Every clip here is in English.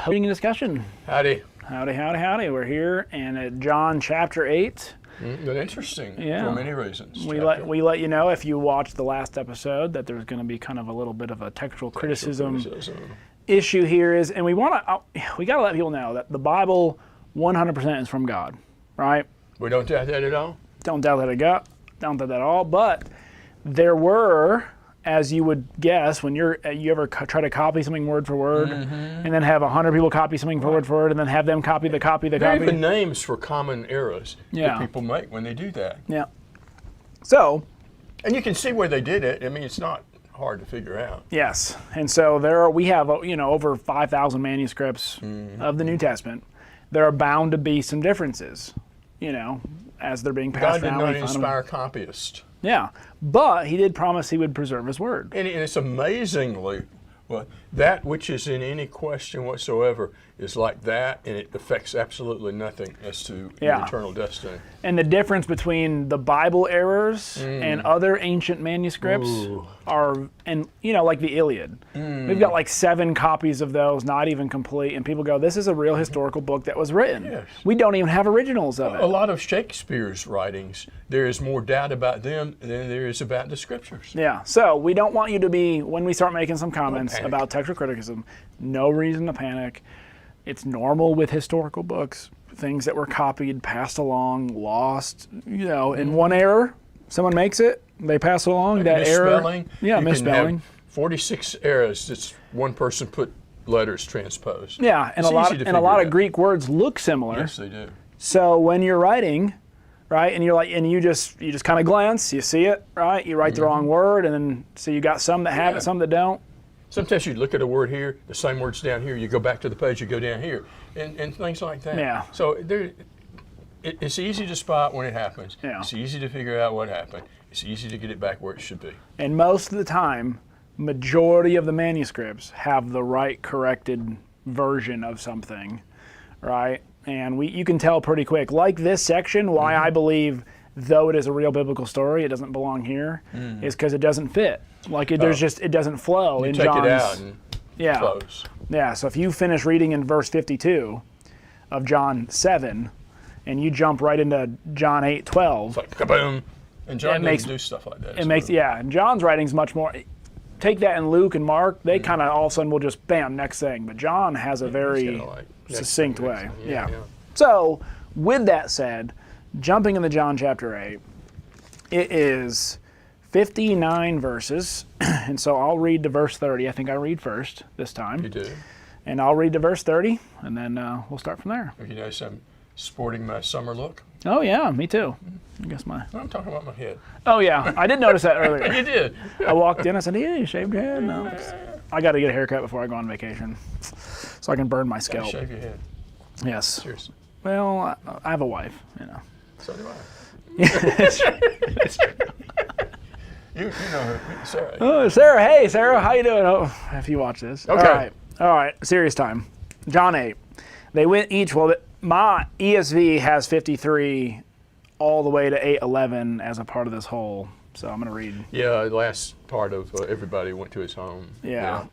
Reading and discussion. Howdy. Howdy, howdy, howdy. We're here and at John chapter 8. But interesting Yeah. for many reasons. We let you know if you watched the last episode that there's going to be kind of a little bit of a textual criticism issue here is, and we got to let people know that the Bible 100% is from God, right? We don't doubt that at all? Don't doubt that at all, but there were, as you would guess, when you ever try to copy something word for word, and then have 100 people copy something word for word, and then have them copy the copy. There are even names for common errors that people make when they do that. Yeah. So. And you can see where they did it. I mean, it's not hard to figure out. Yes, and so we have over 5,000 manuscripts of the New Testament. There are bound to be some differences, as they're being passed down. God did not inspire copyists. Yeah, but he did promise he would preserve his word. And it's amazingly, that which is in any question whatsoever is like that, and it affects absolutely nothing as to your eternal destiny. And the difference between the Bible errors and other ancient manuscripts are, like the Iliad. We've got like 7 copies of those, not even complete, and people go, this is a real historical book that was written. Yes. We don't even have originals of it. A lot of Shakespeare's writings, there is more doubt about them than there is about the scriptures. Yeah, so we don't want you to be, when we start making some comments about textual criticism, no reason to panic. It's normal with historical books. Things that were copied, passed along, lost, in one error, someone makes it, they pass it along, that misspelling, error. Yeah, misspelling. 46 errors, just one person put letters transposed. Yeah, and a lot of Greek words look similar. Yes, they do. So when you're writing, right, and you just kind of glance, you see it, right? You write the wrong word, and then so you got some that have it, some that don't. Sometimes you look at a word here, the same word's down here, you go back to the page, you go down here, and things like that. Yeah. So it's easy to spot when it happens. Yeah. It's easy to figure out what happened. It's easy to get it back where it should be. And most of the time, majority of the manuscripts have the right corrected version of something, right? And you can tell pretty quick. Like this section, why I believe, though it is a real biblical story, it doesn't belong here, is because it doesn't fit. Like it doesn't flow in John's. Take it out and close. Yeah. So if you finish reading in verse 52 of John 7, and you jump right into John 8:12, it's like kaboom. And John doesn't do stuff like that. And John's writing's much more. Take that in Luke and Mark, they kind of all of a sudden will just bam, next thing. But John has a very succinct way. Yeah. So with that said, jumping into John chapter 8, it is 59 verses, and so I'll read to verse 30. I think I read first this time. You do. And I'll read to verse 30, and then we'll start from there. You notice I'm sporting my summer look? Oh, yeah, me too. I guess I'm talking about my head. Oh, yeah, I did notice that earlier. You did. I walked in, I said, yeah, you shaved your head? No. I got to get a haircut before I go on vacation, so I can burn my scalp. Shave your head. Yes. Seriously. Well, I have a wife, So do I. It's true. You know her, Sarah. Oh, Sarah. Hey, Sarah. How you doing? Oh, if you watch this. Okay. All right. Serious time. John 8. They went each, my ESV has 53 all the way to 8:11 as a part of this whole. So I'm going to read. Yeah, the last part of everybody went to his home. Yeah.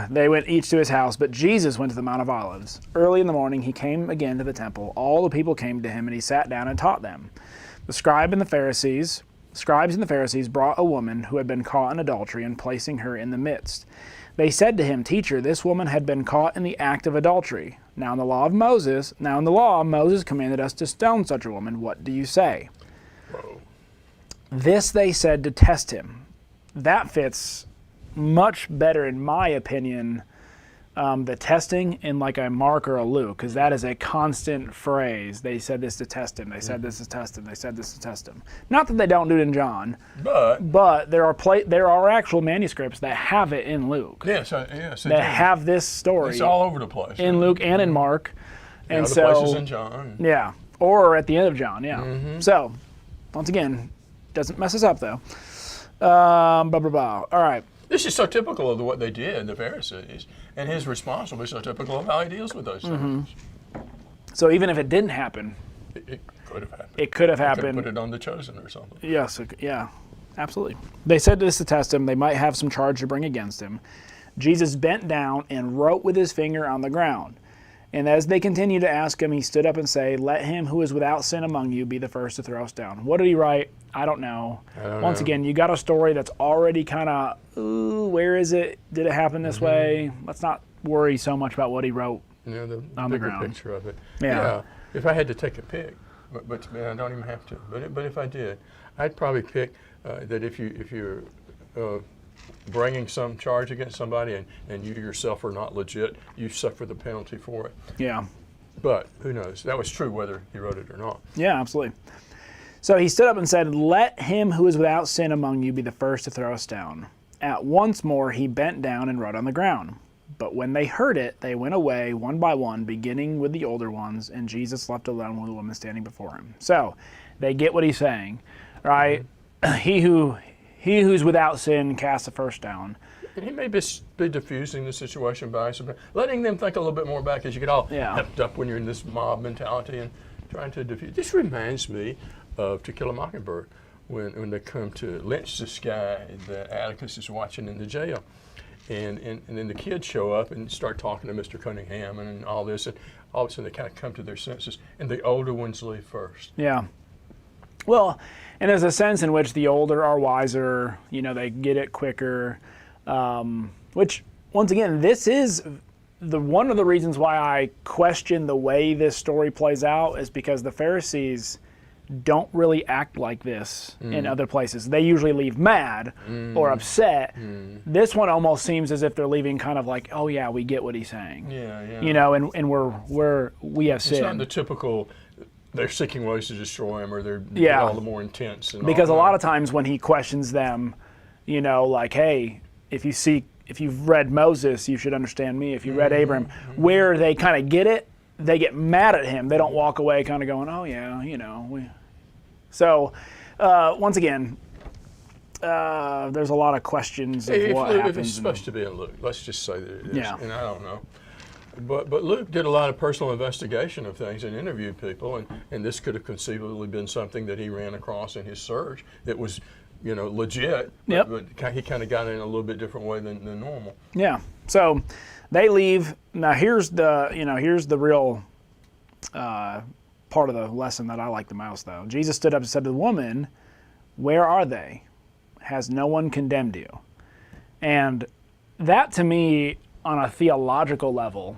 They went each to his house, but Jesus went to the Mount of Olives. Early in the morning, he came again to the temple. All the people came to him, and he sat down and taught them. The scribes and the Pharisees brought a woman who had been caught in adultery, and placing her in the midst. They said to him, "Teacher, this woman had been caught in the act of adultery. Now in the law, Moses commanded us to stone such a woman. What do you say?" Whoa. This they said to test him. That fits much better, in my opinion, the testing in like a Mark or a Luke, because that is a constant phrase. They said this to test him. They said this to test him. They said this to test him. Not that they don't do it in John, but there are actual manuscripts that have it in Luke. Yes, that have this story. It's all over the place. In Luke and in Mark, and other so places in John. Yeah, or at the end of John. Yeah. So once again, doesn't mess us up though. All right. This is so typical of what they did, the Pharisees, and his response will be so typical of how he deals with those things. So even if it didn't happen, it could have happened. It could have They happened. put it on the chosen or something. Yes, yeah, absolutely. They said this to test him. They might have some charge to bring against him. Jesus bent down and wrote with his finger on the ground. And as they continued to ask him, he stood up and said, "Let him who is without sin among you be the first to throw a stone." What did he write? I don't know. Once again, you got a story that's already kind of, ooh, where is it? Did it happen this way? Let's not worry so much about what he wrote on the ground. Picture of it. Yeah. If I had to take a pick, but I don't even have to. But if I did, I'd probably pick that if you're bringing some charge against somebody and you yourself are not legit, you suffer the penalty for it. Yeah. But who knows? That was true whether he wrote it or not. Yeah, absolutely. So he stood up and said, "Let him who is without sin among you be the first to throw a stone." At once more he bent down and wrote on the ground. But when they heard it, they went away one by one, beginning with the older ones, and Jesus left alone with the woman standing before him. So they get what he's saying, right? Mm-hmm. He who's without sin cast the first stone. And he may be diffusing the situation by letting them think a little bit more back as you get all hepped up when you're in this mob mentality and trying to diffuse. This reminds me of To Kill a Mockingbird when they come to lynch this guy that Atticus is watching in the jail. And then the kids show up and start talking to Mr. Cunningham and all this, and all of a sudden they kind of come to their senses, and the older ones leave first. Yeah. Well, and there's a sense in which the older are wiser, they get it quicker, which, once again, this is one of the reasons why I question the way this story plays out is because the Pharisees don't really act like this in other places. They usually leave mad or upset. This one almost seems as if they're leaving kind of like, oh yeah, we get what he's saying. Yeah. And we have sin. It's not the typical, they're seeking ways to destroy him or they're all the more intense. And because a lot of times when he questions them, like, hey, if you've read Moses, you should understand me. If you read Abraham, where they kind of get it, they get mad at him. They don't walk away kind of going, oh yeah, So, once again, there's a lot of questions of what happens. If it's supposed to be in Luke, let's just say that it is. Yeah. And I don't know. But Luke did a lot of personal investigation of things and interviewed people, and this could have conceivably been something that he ran across in his search that was, legit. Yep. But he kind of got in a little bit different way than normal. Yeah. So they leave. Now here's the real part of the lesson that I like the most, though. Jesus stood up and said to the woman, "Where are they? Has no one condemned you?" And that, to me, on a theological level,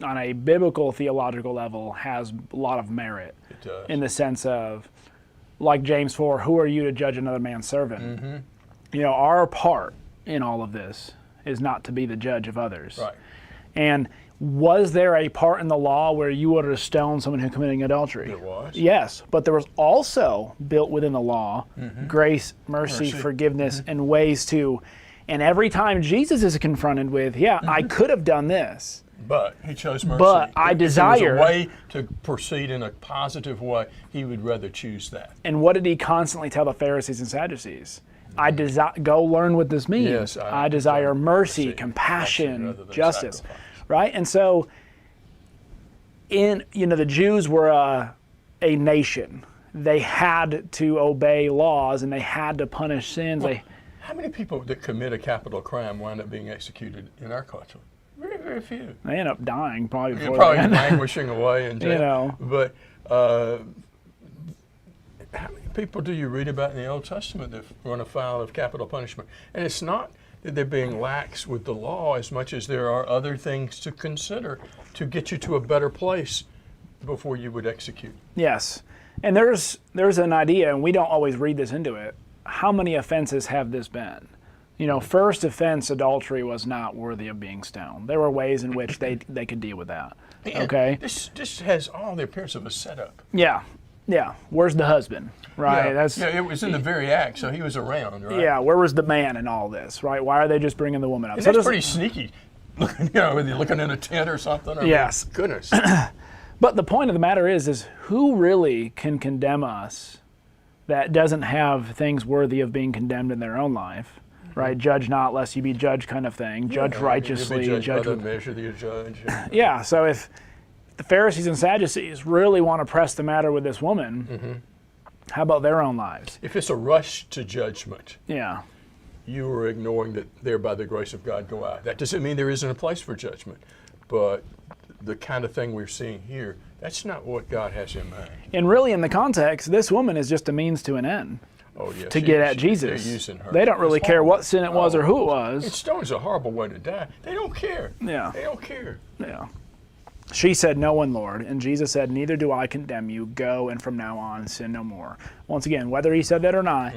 on a biblical theological level, has a lot of merit. It does. In the sense of, like James 4, who are you to judge another man's servant? Mm-hmm. Our part in all of this is not to be the judge of others. Right. And was there a part in the law where you were to stone someone who committing adultery? There was. Yes, but there was also built within the law grace, mercy, forgiveness, and ways to. And every time Jesus is confronted with, I could have done this. But he chose mercy. But I desire. If there was a way to proceed in a positive way, he would rather choose that. And what did he constantly tell the Pharisees and Sadducees? Go learn what this means. Yes, I desire mercy, compassion, justice. Sacrifice. Right? And so, the Jews were a nation. They had to obey laws and they had to punish sins. Well, how many people that commit a capital crime wind up being executed in our culture? Very, very few. They end up dying probably before probably that. languishing away in jail. But how many people do you read about in the Old Testament that run afoul of capital punishment? And it's not that they're being lax with the law as much as there are other things to consider to get you to a better place before you would execute. Yes. And there's an idea, and we don't always read this into it. How many offenses have this been? First offense, adultery, was not worthy of being stoned. There were ways in which they could deal with that. And okay? This has all the appearance of a setup. Yeah. Where's the husband? Right? It was in the very act, so he was around, right? Yeah, where was the man in all this, right? Why are they just bringing the woman up? And that's pretty sneaky, whether you're looking in a tent or something. Yes. Goodness. But the point of the matter is who really can condemn us that doesn't have things worthy of being condemned in their own life, right? Judge not lest you be judged kind of thing. Judge righteously. Judge with measure that you judge. Yeah, so if the Pharisees and Sadducees really want to press the matter with this woman, how about their own lives? If it's a rush to judgment, yeah, you are ignoring that there by the grace of God go I. That doesn't mean there isn't a place for judgment, but the kind of thing we're seeing here, that's not what God has in mind. And really, in the context, this woman is just a means to an end. Oh, yeah, to get at Jesus. They're using her. They don't really care what sin it was or who it was. Stone's a horrible way to die. They don't care. Yeah. They don't care. Yeah. She said, "No one, Lord." And Jesus said, "Neither do I condemn you. Go, and from now on sin no more." Once again, whether he said that or not,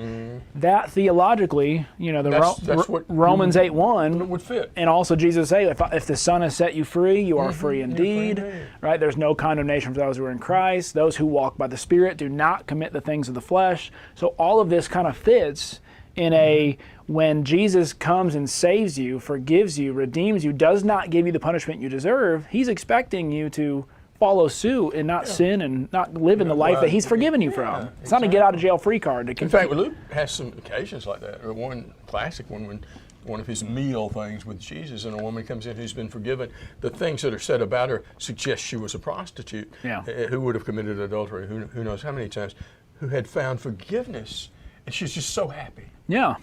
that theologically, that's what Romans 8:1 would fit. And also Jesus say, if the Son has set you free, you are free indeed. Right? There's no condemnation for those who are in Christ. Those who walk by the Spirit do not commit the things of the flesh. So all of this kind of fits in when Jesus comes and saves you, forgives you, redeems you, does not give you the punishment you deserve, he's expecting you to follow suit and not sin and not live in the life that he's forgiven you from. It's not a get out of jail free card. In fact, Luke has some occasions like that. One classic one when one of his meal things with Jesus and a woman comes in who's been forgiven. The things that are said about her suggest she was a prostitute who would have committed adultery, who knows how many times, who had found forgiveness, and she's just so happy. Yeah.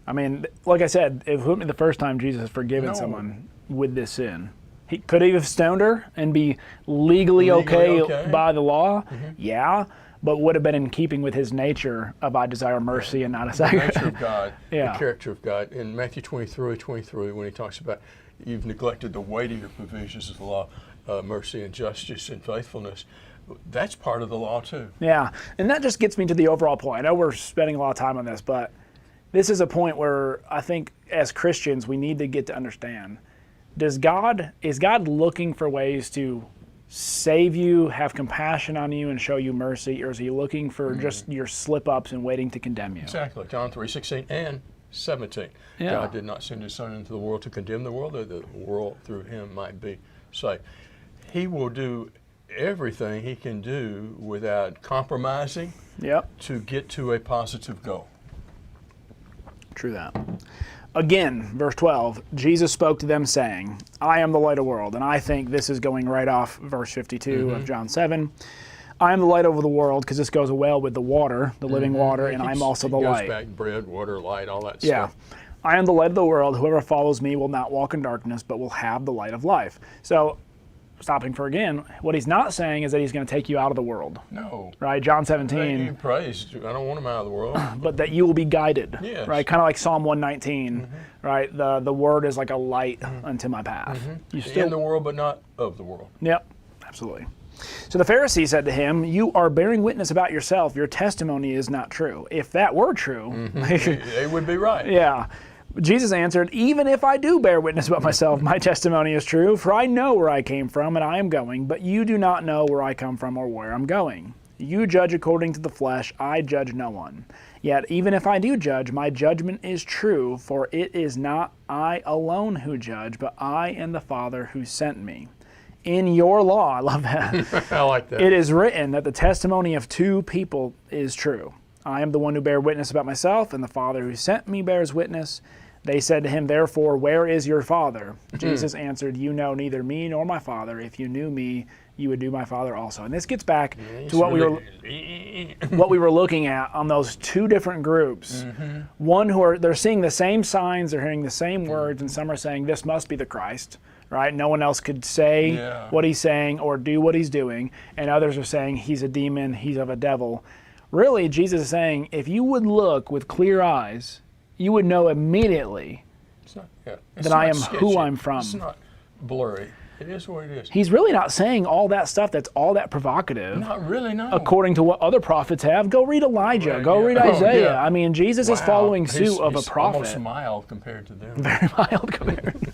I mean, like I said, it wouldn't be the first time Jesus has forgiven someone with this sin. He could he have stoned her and be legally okay by the law? Yeah, but would have been in keeping with his nature of I desire mercy and not a sacrifice. The nature of God, the character of God. In Matthew 23, when he talks about you've neglected the weightier provisions of the law, mercy and justice and faithfulness, that's part of the law too. Yeah, and that just gets me to the overall point. I know we're spending a lot of time on this, but this is a point where I think as Christians we need to get to understand. Is God looking for ways to save you, have compassion on you, and show you mercy, or is he looking for just your slip-ups and waiting to condemn you? Exactly. John 3:16 and 17. Yeah. God did not send his Son into the world to condemn the world, that the world through him might be saved. He will do everything he can do without compromising to get to a positive goal. True that. Again, verse 12, Jesus spoke to them saying, I am the light of the world. And I think this is going right off verse 52 of John 7. I am the light of the world, because this goes well with the water, the living water, and I'm also the light. It goes back, bread, water, light, all that stuff. I am the light of the world. Whoever follows me will not walk in darkness, but will have the light of life. So, stopping for again, what he's not saying is that he's going to take you out of the world. No. Right? John 17. He prays, I don't want him out of the world. But that you will be guided. Yes. Right? Kind of like Psalm 119. Right? The word is like a light unto my path. You still in the world, but not of the world. Yep. Absolutely. So the Pharisee said to him, you are bearing witness about yourself. Your testimony is not true. If that were true. They would be right. Yeah. Jesus answered, even if I do bear witness about myself, my testimony is true, for I know where I came from and I am going, but you do not know where I come from or where I'm going. You judge according to the flesh, I judge no one. Yet even if I do judge, my judgment is true, for it is not I alone who judge, but I and the Father who sent me. In your law, I love that. I like that. It is written that the testimony of two people is true. I am the one who bear witness about myself, and the Father who sent me bears witness. They said to him, therefore, where is your Father? Jesus answered, you know neither me nor my Father. If you knew me, you would do my Father also. And this gets back to what we were looking at on those two different groups. One they're seeing the same signs, they're hearing the same words, and some are saying this must be the Christ. Right? No one else could say what he's saying or do what he's doing. And others are saying he's a demon, he's of a devil. Really, Jesus is saying, if you would look with clear eyes, you would know immediately that I am sketchy. Who I'm from. It's not blurry. It is what it is. He's really not saying all that stuff that's all that provocative. Not really, no. According to what other prophets have. Go read Elijah. Go read Isaiah. I mean, Jesus is following suit of a prophet. Almost mild compared to them. Very mild compared.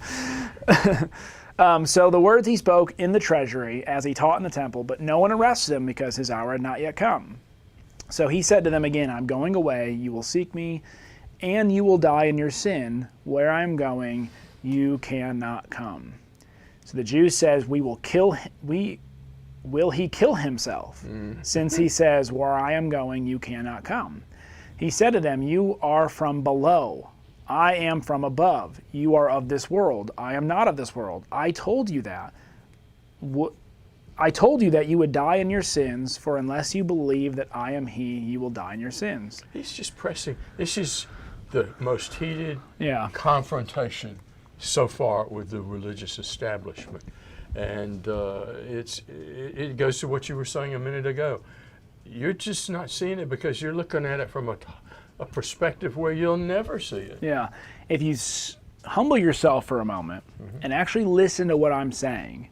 So the words he spoke in the treasury as he taught in the temple, but no one arrested him because his hour had not yet come. So he said to them again, I'm going away. You will seek me, and you will die in your sin. Where I am going, you cannot come. So the Jews says, will he kill himself? Since he says, where I am going, you cannot come. He said to them, you are from below. I am from above. You are of this world. I am not of this world. I told you that. I told you that you would die in your sins, for unless you believe that I am he, you will die in your sins. He's just pressing. This is the most heated confrontation so far with the religious establishment. And it goes to what you were saying a minute ago. You're just not seeing it because you're looking at it from a perspective where you'll never see it. Yeah. If you humble yourself for a moment and actually listen to what I'm saying,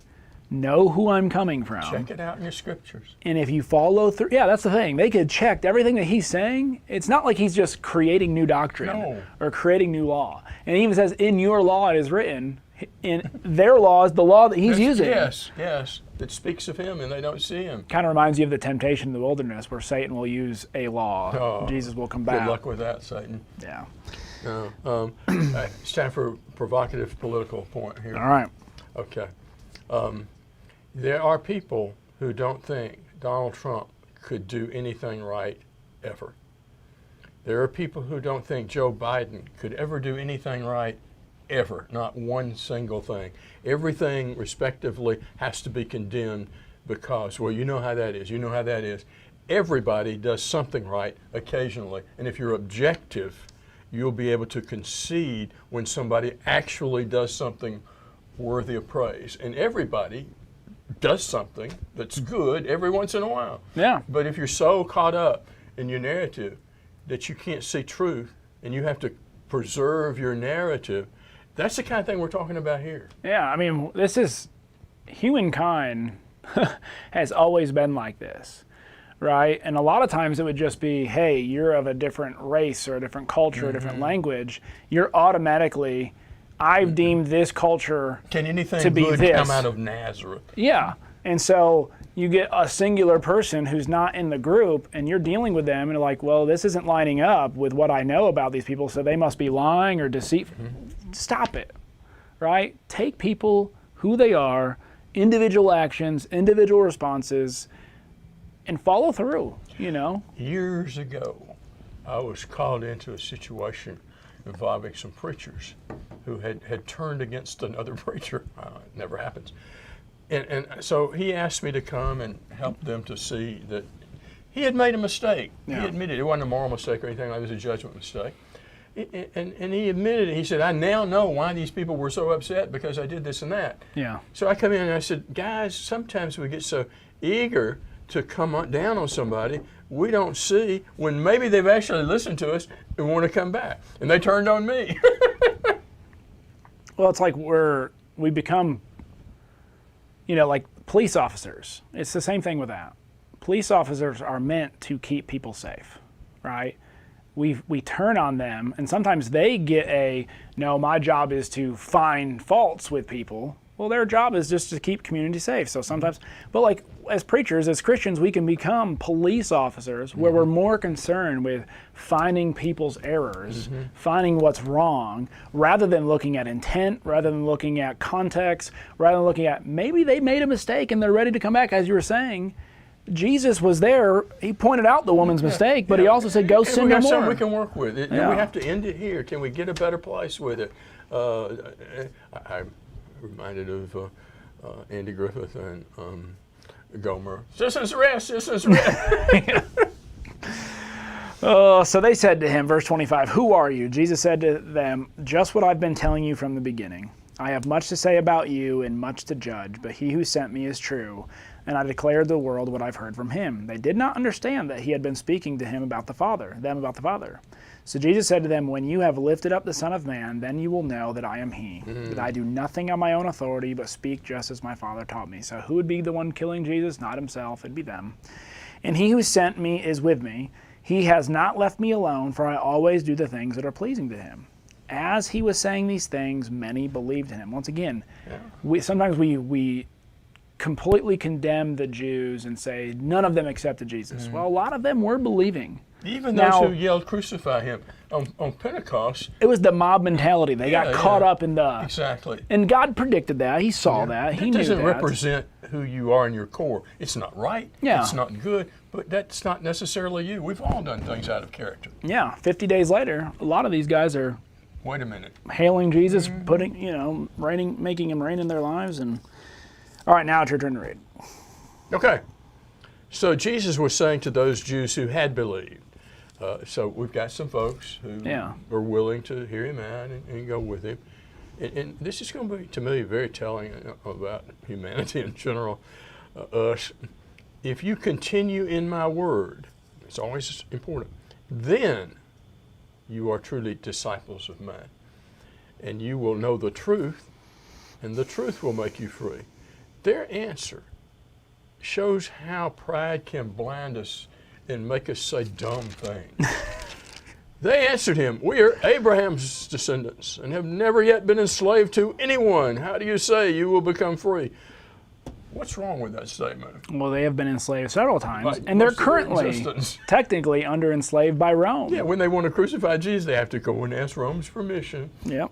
know who I'm coming from. Check it out in your scriptures. And if you follow through, that's the thing. They could check everything that he's saying. It's not like he's just creating new doctrine or creating new law. And he even says, in your law it is written. In their law is the law that he's using. Yes. That speaks of him and they don't see him. Kind of reminds you of the temptation in the wilderness where Satan will use a law. Jesus will come back. Good luck with that, Satan. Yeah. It's time for a provocative political point here. All right. Okay. There are people who don't think Donald Trump could do anything right ever. There are people who don't think Joe Biden could ever do anything right ever, not one single thing. Everything, respectively, has to be condemned because, well, you know how that is. You know how that is. Everybody does something right occasionally, and if you're objective, you'll be able to concede when somebody actually does something worthy of praise. And everybody does something that's good every once in a while. Yeah. But if you're so caught up in your narrative that you can't see truth and you have to preserve your narrative, that's the kind of thing we're talking about here. Yeah, I mean, this is, humankind has always been like this, right? And a lot of times it would just be, hey, you're of a different race or a different culture, a different language. You're automatically, I've deemed this culture Can anything to be good this. come out of Nazareth? Yeah, and so you get a singular person who's not in the group and you're dealing with them and you're like, well, this isn't lining up with what I know about these people, so they must be lying or deceitful. Stop it, right? Take people who they are, individual actions, individual responses, and follow through, you know? Years ago, I was called into a situation involving some preachers who had turned against another preacher. It never happens. And so he asked me to come and help them to see that he had made a mistake. Yeah. He admitted it wasn't a moral mistake or anything like it was a judgment mistake. And he admitted it. He said, I now know why these people were so upset because I did this and that. Yeah. So I come in and I said, guys, sometimes we get so eager to come down on somebody, we don't see when maybe they've actually listened to us and want to come back. And they turned on me. Well, it's like we become, like police officers. It's the same thing with that. Police officers are meant to keep people safe, right? We turn on them, and sometimes they get no, my job is to find faults with people. Well, their job is just to keep community safe. So sometimes, but like as preachers, as Christians, we can become police officers where we're more concerned with finding people's errors, finding what's wrong, rather than looking at intent, rather than looking at context, rather than looking at maybe they made a mistake and they're ready to come back, as you were saying. Jesus was there. He pointed out the woman's mistake, but he also said, go sin no more. Something we can work with. We have to end it here. Can we get a better place with it? I'm reminded of Andy Griffith and Gomer. Citizen's arrest, citizen's arrest. So they said to him, verse 25, who are you? Jesus said to them, just what I've been telling you from the beginning. I have much to say about you and much to judge, but he who sent me is true, and I declared to the world what I've heard from him. They did not understand that he had been speaking to them about the Father. So Jesus said to them, when you have lifted up the Son of Man, then you will know that I am he, that I do nothing on my own authority, but speak just as my Father taught me. So who would be the one killing Jesus? Not himself, it'd be them. And he who sent me is with me. He has not left me alone, for I always do the things that are pleasing to him. As he was saying these things, many believed in him. Once again, sometimes we completely condemn the Jews and say none of them accepted Jesus. Well, a lot of them were believing. Even those who yelled, crucify him. On Pentecost, it was the mob mentality. They got caught up in the... Exactly. And God predicted that. He saw that. He knew that. It doesn't represent who you are in your core. It's not right. Yeah. It's not good. But that's not necessarily you. We've all done things out of character. Yeah. 50 days later, a lot of these guys are... Wait a minute. Hailing Jesus, making him reign in their lives. And all right, now it's your turn to read. Okay. So Jesus was saying to those Jews who had believed, So we've got some folks who are willing to hear him out and go with him. And this is going to be, to me, very telling about humanity in general, us. If you continue in my word, it's always important, then you are truly disciples of mine. And you will know the truth, and the truth will make you free. Their answer shows how pride can blind us and make us say dumb things. They answered him, we are Abraham's descendants and have never yet been enslaved to anyone. How do you say you will become free? What's wrong with that statement? Well, they have been enslaved several times, and they're currently technically under enslaved by Rome. Yeah, when they want to crucify Jesus, they have to go and ask Rome's permission. Yep.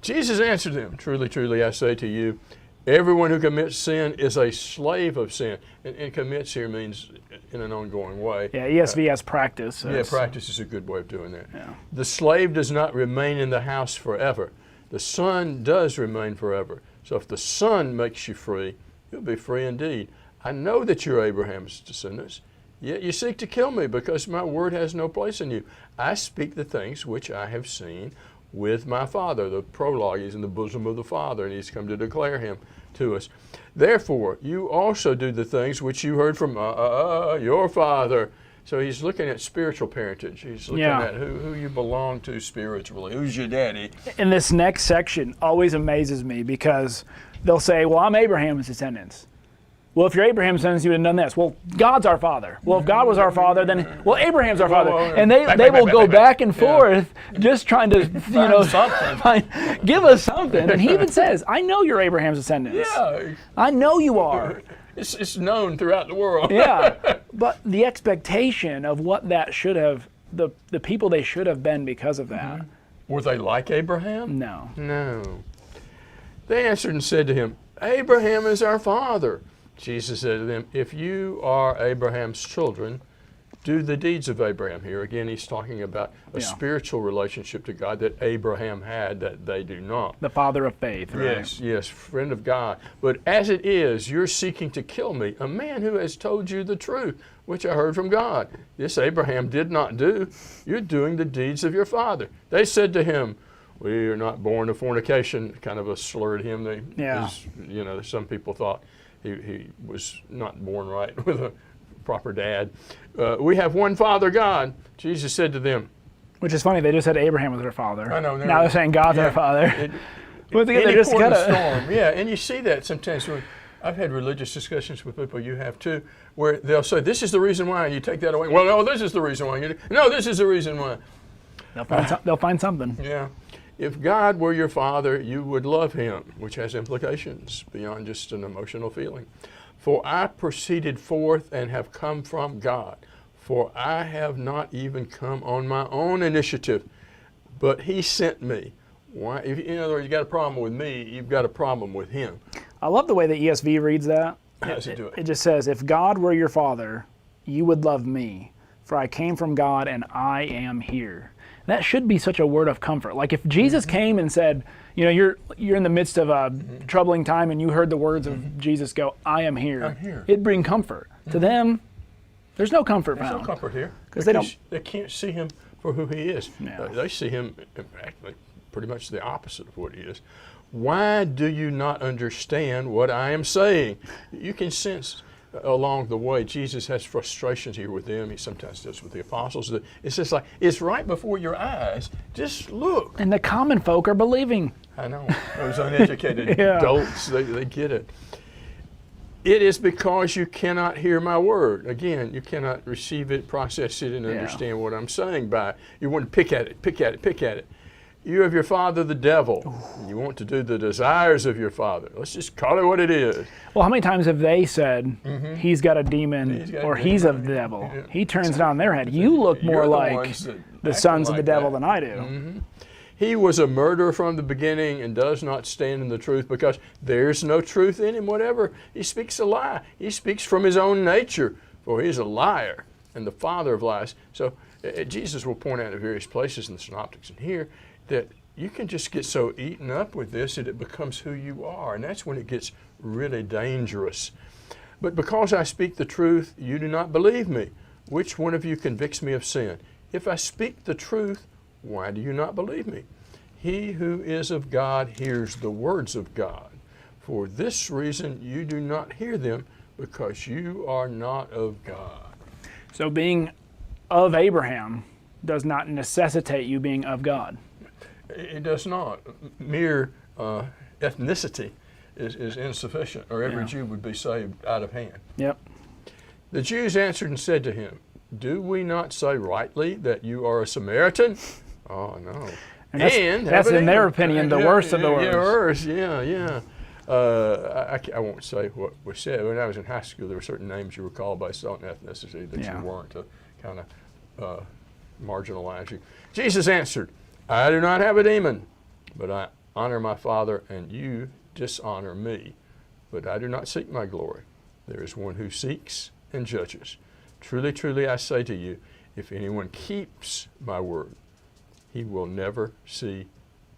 Jesus answered them, truly, truly, I say to you, everyone who commits sin is a slave of sin. And commits here means in an ongoing way. Yeah, ESV has practice. Yeah, practice is a good way of doing that. Yeah. The slave does not remain in the house forever. The Son does remain forever. So if the Son makes you free, you'll be free indeed. I know that you're Abraham's descendants, yet you seek to kill me because my word has no place in you. I speak the things which I have seen with my Father. The prologue is in the bosom of the Father, and he's come to declare him to us. Therefore, you also do the things which you heard from your father. So he's looking at spiritual parentage. He's looking at who you belong to spiritually. Who's your daddy? And this next section always amazes me because they'll say, well, I'm Abraham's descendants. Well, if you're Abraham's descendants, you would have done this. Well, God's our father. Well, if God was our father, then, well, Abraham's our father. And they will go back and forth just trying to, give us something. And he even says, I know you're Abraham's descendants. Yeah. I know you are. It's known throughout the world. Yeah. But the expectation of what that should have, the people they should have been because of that. Were they like Abraham? No. No. They answered and said to him, Abraham is our father. Jesus said to them, if you are Abraham's children, do the deeds of Abraham. Here again, he's talking about a spiritual relationship to God that Abraham had that they do not. The father of faith, right? Yes, friend of God. But as it is, you're seeking to kill me, a man who has told you the truth, which I heard from God. This Abraham did not do. You're doing the deeds of your father. They said to him, we are not born of fornication, kind of a slur at him. Some people thought he was not born right with a proper dad. We have one Father, God. Jesus said to them. Which is funny, they just said Abraham was their father. I know. Now they're saying God's our father. Yeah, and you see that sometimes. I've had religious discussions with people, you have too, where they'll say, this is the reason why, and you take that away. Well, no, this is the reason why. No, this is the reason why. They'll find something. Yeah. If God were your father, you would love him, which has implications beyond just an emotional feeling. For I proceeded forth and have come from God. For I have not even come on my own initiative, but he sent me. Why? In other words, you got a problem with me, you've got a problem with him. I love the way the ESV reads that. How does it do it? It just says, if God were your father, you would love me. For I came from God and I am here. That should be such a word of comfort. Like if Jesus came and said, you're in the midst of a troubling time and you heard the words of Jesus go, I am here. I'm here. It'd bring comfort. To them, there's no comfort found. There's no comfort here. Because they can't see him for who he is. Yeah. They see him, in fact, pretty much the opposite of what he is. Why do you not understand what I am saying? You can sense along the way, Jesus has frustrations here with them. He sometimes does with the apostles. It's just like, it's right before your eyes. Just look. And the common folk are believing. I know. Those uneducated adults, they get it. It is because you cannot hear my word. Again, you cannot receive it, process it, and understand what I'm saying by it. You want to pick at it. You have your father, the devil. You want to do the desires of your father. Let's just call it what it is. Well, how many times have they said, he's got a demon or he's of the devil? Yeah. He turns it on their head. You look more like the sons of the devil than I do. He was a murderer from the beginning and does not stand in the truth because there's no truth in him whatever. He speaks a lie. He speaks from his own nature, for he's a liar and the father of lies. So Jesus will point out in various places in the Synoptics and here that you can just get so eaten up with this that it becomes who you are, and that's when it gets really dangerous. But because I speak the truth, you do not believe me. which one of you convicts me of sin? If I speak the truth, why do you not believe me? He who is of God hears the words of God. For this reason you do not hear them, because you are not of God. So being of Abraham does not necessitate you being of God. It does not. Mere ethnicity is insufficient, or every Jew would be saved out of hand. Yep. The Jews answered and said to him, do we not say rightly that you are a Samaritan? Oh, no. And that's in their opinion the worst of the worst. Yeah. I won't say what was said. When I was in high school, there were certain names you were called based on ethnicity that you weren't, to kind of marginalize you. Jesus answered, I do not have a demon, but I honor my Father, and you dishonor me. But I do not seek my glory. There is one who seeks and judges. Truly, truly, I say to you, if anyone keeps my word, he will never see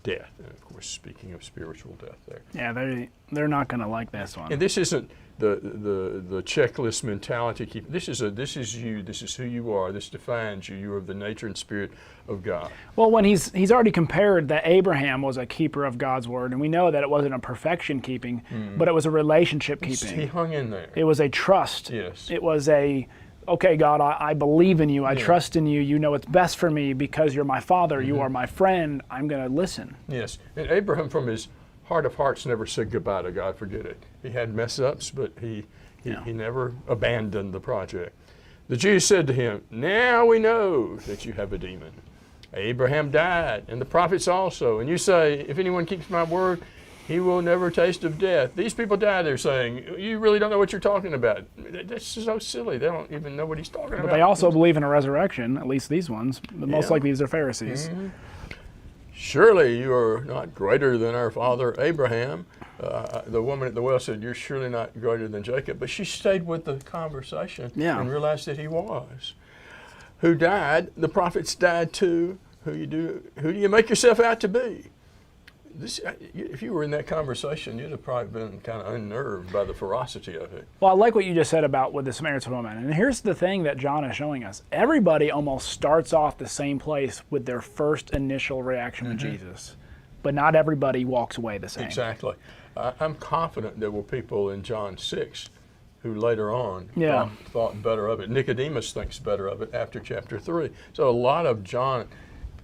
death. And of course, speaking of spiritual death there. Yeah, they're not going to like this one. And this isn't the checklist mentality. This is you. This is who you are. This defines you. You are of the nature and spirit of God. Well, when he's already compared that Abraham was a keeper of God's word, and we know that it wasn't a perfection keeping, but it was a relationship keeping. He hung in there. It was a trust. Yes. It was okay, God, I believe in you. I trust in you. You know what's best for me because you're my Father. You are my friend. I'm going to listen. Yes. And Abraham, from his heart of hearts, never said goodbye to God. Forget it. He had mess-ups, but he never abandoned the project. The Jews said to him, now we know that you have a demon. Abraham died, and the prophets also. And you say, if anyone keeps my word, he will never taste of death. These people died there saying, you really don't know what you're talking about. That's so silly. They don't even know what he's talking about. But they also believe in a resurrection, at least these ones. Most likely these are Pharisees. Mm-hmm. Surely you are not greater than our father Abraham. The woman at the well said, you're surely not greater than Jacob. But she stayed with the conversation and realized that he was. Who died? The prophets died too. Who do you make yourself out to be? If you were in that conversation, you'd have probably been kind of unnerved by the ferocity of it. Well, I like what you just said about with the Samaritan woman. And here's the thing that John is showing us. Everybody almost starts off the same place with their first initial reaction with Jesus. But not everybody walks away the same. Exactly. I'm confident there were people in John 6 who later on thought better of it. Nicodemus thinks better of it after chapter 3. So a lot of John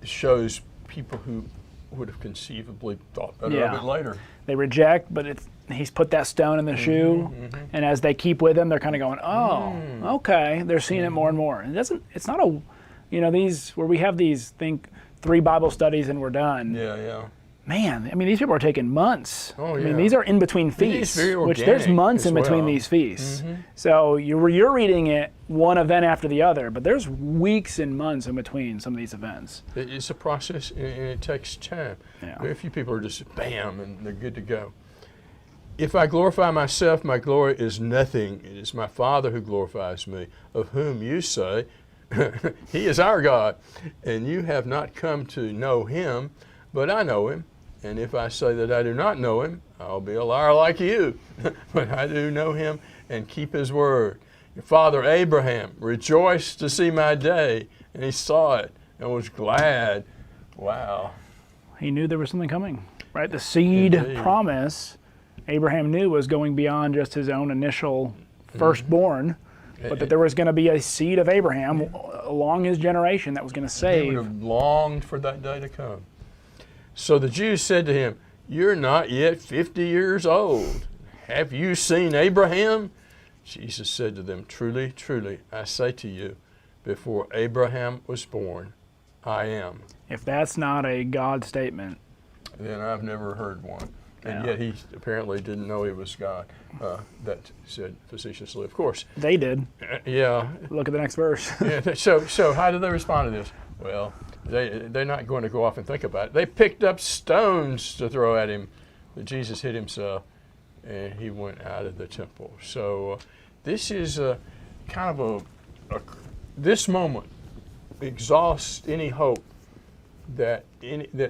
shows people who would have conceivably thought better of it later. They reject, but he's put that stone in the shoe, and as they keep with him, they're kind of going, okay. They're seeing it more and more. And it's not these where we have these 3 Bible studies and we're done. Yeah. Man, I mean, these people are taking months. Oh, I mean, these are in between feasts, which there's months in between these feasts. So you're reading it one event after the other, but there's weeks and months in between some of these events. It's a process, and it takes time. Very few people are just bam, and they're good to go. If I glorify myself, my glory is nothing. It is my Father who glorifies me, of whom you say, He is our God, and you have not come to know Him, but I know Him. And if I say that I do not know Him, I'll be a liar like you. But I do know Him and keep His word. Your father Abraham rejoiced to see my day, and he saw it and was glad. Wow. He knew there was something coming, right? The seed promise Abraham knew was going beyond just his own initial firstborn, but that there was going to be a seed of Abraham along his generation that was going to save. He would have longed for that day to come. So the Jews said to him, you're not yet 50 years old. Have you seen Abraham? Jesus said to them, truly, truly, I say to you, before Abraham was born, I am. If that's not a God statement, then I've never heard one. And yet he apparently didn't know he was God. That said facetiously, of course. They did. Yeah. Look at the next verse. So how did they respond to this? Well, they're not going to go off and think about it. They picked up stones to throw at him. But Jesus hid himself, and he went out of the temple. So this is kind of this moment exhausts any hope that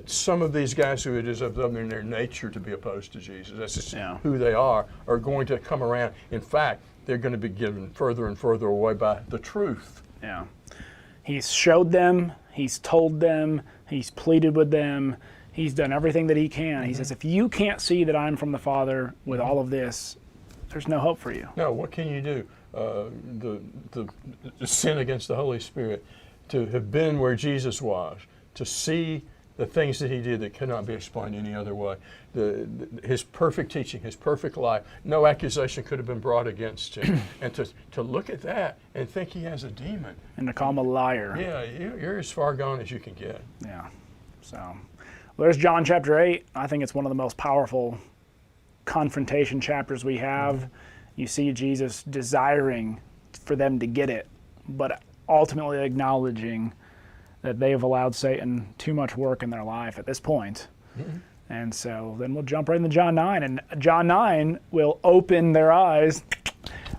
some of these guys who it is of them in their nature to be opposed to Jesus, that's just who they are going to come around. In fact, they're going to be given further and further away by the truth Yeah. He's showed them, he's told them, he's pleaded with them, he's done everything that he can. He says, if you can't see that I'm from the Father with all of this, there's no hope for you. No, what can you do? The sin against the Holy Spirit, to have been where Jesus was, to see the things that he did that cannot be explained any other way. His perfect teaching, his perfect life, no accusation could have been brought against him. And to look at that and think he has a demon. And to call him a liar. Yeah, you're as far gone as you can get. Yeah. So, well, there's John chapter 8. I think it's one of the most powerful confrontation chapters we have. You see Jesus desiring for them to get it, but ultimately acknowledging that they have allowed Satan too much work in their life at this point. And so then we'll jump right into John 9. And John 9 will open their eyes.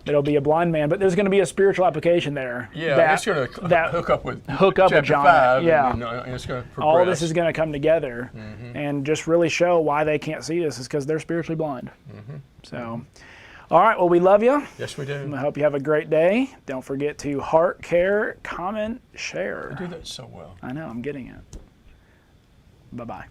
There'll be a blind man, but there's going to be a spiritual application there. Yeah, it's going to hook up with chapter John 5. Yeah. And it's going to progress. All this is going to come together and just really show why they can't see this is because they're spiritually blind. So, all right, well, we love you. Yes, we do. I hope you have a great day. Don't forget to heart, care, comment, share. I do that so well. I know, I'm getting it. Bye-bye.